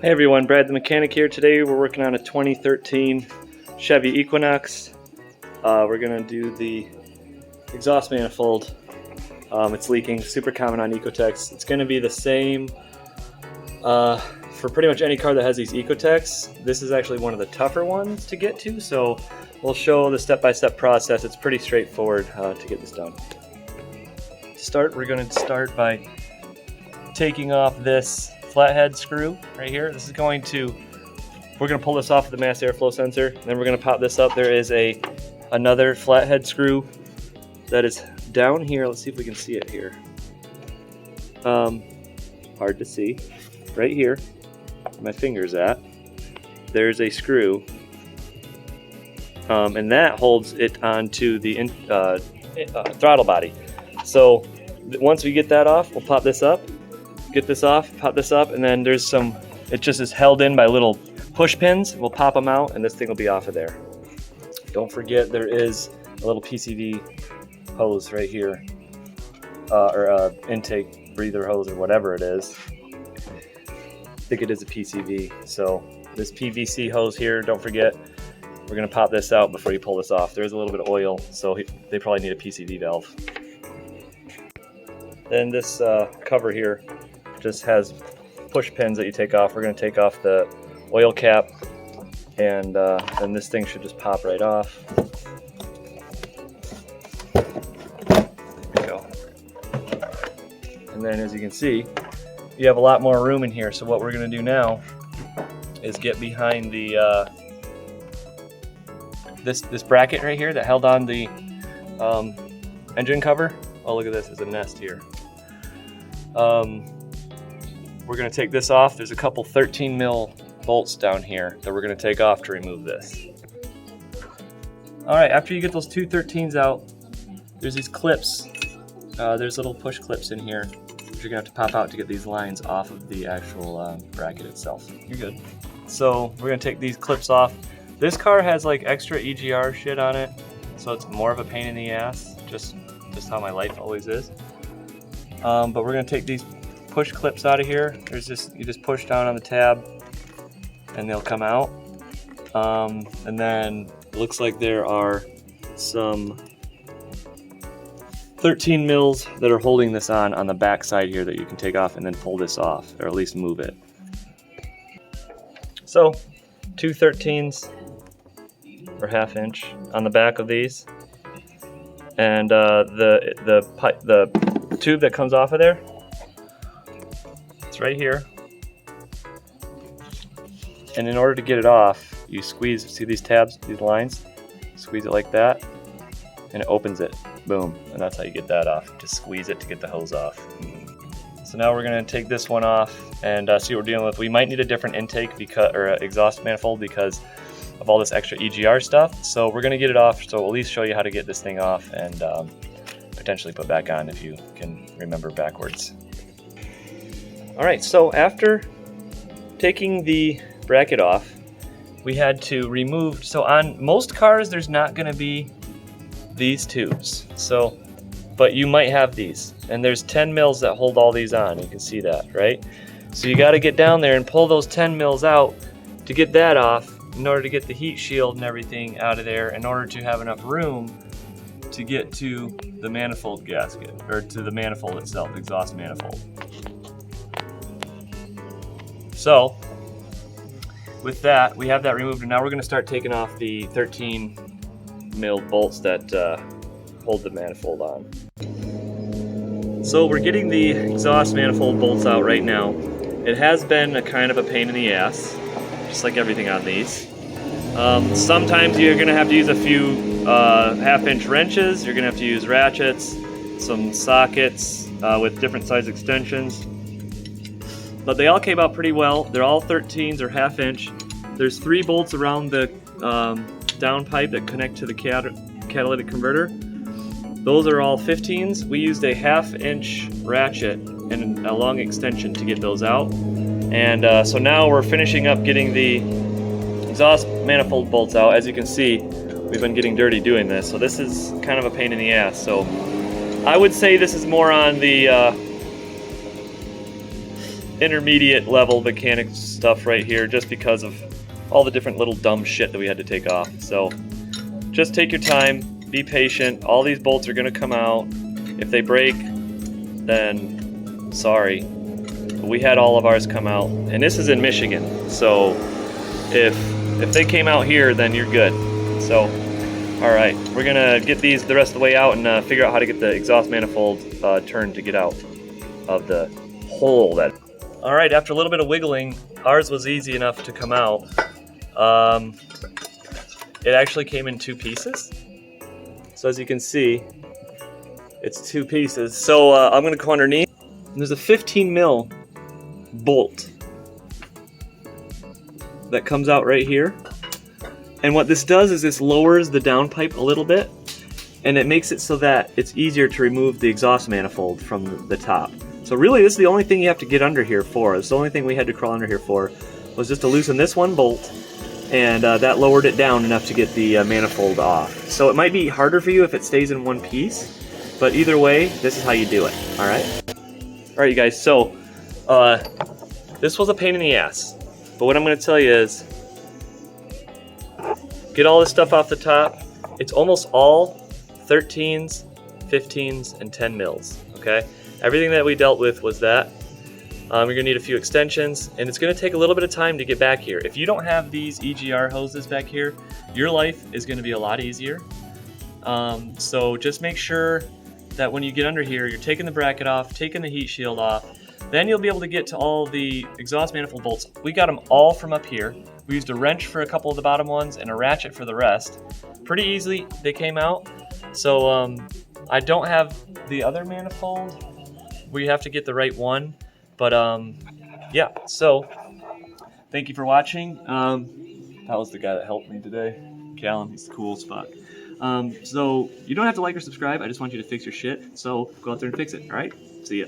Hey everyone, Brad the mechanic here. Today we're working on a 2013 Chevy Equinox. We're going to do the exhaust manifold. It's leaking, super common on Ecotechs. It's going to be the same for pretty much any car that has these Ecotechs. This is actually one of the tougher ones to get to, so we'll show the step-by-step process. It's pretty straightforward to get this done. To start, we're going to start by taking off this flathead screw right here. This is we're going to pull this off of the mass airflow sensor, then we're going to pop this up. There is another flathead screw that is down here. Let's see if we can see it here. Hard to see. Right here, where my finger's at, there's a screw, and that holds it onto the throttle body. So once we get that off, we'll pop this up. Get this off, pop this up, and then there's it just is held in by little push pins. We'll pop them out and this thing will be off of there. Don't forget there is a little PCV hose right here, or intake breather hose or whatever it is. I think it is a PCV. So this PVC hose here, don't forget, we're gonna pop this out before you pull this off. There's a little bit of oil, so they probably need a PCV valve. Then this cover here just has push pins that you take off. We're going to take off the oil cap, and then this thing should just pop right off. There we go. And then as you can see, you have a lot more room in here. So what we're going to do now is get behind the this bracket right here that held on the engine cover. Oh, look at this, there's a nest here. We're going to take this off. There's a couple 13 mil bolts down here that we're going to take off to remove this. Alright, after you get those two 13s out, there's these clips. There's little push clips in here that you're going to have to pop out to get these lines off of the actual bracket itself. You're good. So we're going to take these clips off. This car has like extra EGR shit on it, so it's more of a pain in the ass, just how my life always is. But we're going to take these push clips out of here. You just push down on the tab and they'll come out. And then it looks like there are some 13 mils that are holding this on the back side here that you can take off and then pull this off, or at least move it. So, two 13s or ½ inch on the back of these. And the tube that comes off of there, it's right here. And in order to get it off, you squeeze, see these tabs, these lines? Squeeze it like that, and it opens it. Boom. And that's how you get that off. Just squeeze it to get the hose off. So now we're going to take this one off and see what we're dealing with. We might need a different intake or exhaust manifold because of all this extra EGR stuff. So we're going to get it off, so we'll at least show you how to get this thing off and potentially put back on if you can remember backwards. Alright, so after taking the bracket off, we had to remove, so on most cars there's not going to be these tubes, but you might have these, and there's 10 mils that hold all these on. You can see that, right? So you got to get down there and pull those 10 mils out to get that off in order to get the heat shield and everything out of there, in order to have enough room to get to the manifold gasket, or to the manifold itself, exhaust manifold. So, with that, we have that removed, and now we're going to start taking off the 13 mil bolts that hold the manifold on. So we're getting the exhaust manifold bolts out right now. It has been a kind of a pain in the ass, just like everything on these. Sometimes you're going to have to use a few ½ inch wrenches. You're going to have to use ratchets, some sockets with different size extensions. But they all came out pretty well. They're all 13s or ½ inch. There's 3 bolts around the downpipe that connect to the catalytic converter. Those are all 15s. We used a ½ inch ratchet and a long extension to get those out. And so now we're finishing up getting the exhaust manifold bolts out. As you can see, we've been getting dirty doing this. So this is kind of a pain in the ass. So I would say this is more on the intermediate level mechanics stuff right here, just because of all the different little dumb shit that we had to take off. So just take your time, be patient. All these bolts are gonna come out. If they break, then sorry. But we had all of ours come out, and this is in Michigan. So if they came out here, then you're good. So, all right, we're gonna get these the rest of the way out and figure out how to get the exhaust manifold turned to get out of the hole that. All right, after a little bit of wiggling, ours was easy enough to come out. It actually came in 2 pieces. So as you can see, it's 2 pieces. So I'm gonna go underneath. And there's a 15 mil bolt that comes out right here. And what this does is this lowers the downpipe a little bit, and it makes it so that it's easier to remove the exhaust manifold from the top. So really, this is the only thing you have to get under here for. It's the only thing we had to crawl under here for, was just to loosen this one bolt, and that lowered it down enough to get the manifold off. So it might be harder for you if it stays in one piece, but either way, this is how you do it, all right? All right, you guys, so this was a pain in the ass, but what I'm gonna tell you is, get all this stuff off the top. It's almost all 13s, 15s, and 10 mils, okay? Everything that we dealt with was that. You're gonna need a few extensions, and it's gonna take a little bit of time to get back here. If you don't have these EGR hoses back here, your life is gonna be a lot easier. So just make sure that when you get under here, you're taking the bracket off, taking the heat shield off, then you'll be able to get to all the exhaust manifold bolts. We got them all from up here. We used a wrench for a couple of the bottom ones and a ratchet for the rest. Pretty easily they came out. So I don't have the other manifold. We have to get the right one. But yeah, so thank you for watching. That was the guy that helped me today. Callum, he's the coolest fuck. So you don't have to like or subscribe. I just want you to fix your shit. So go out there and fix it, all right? See ya.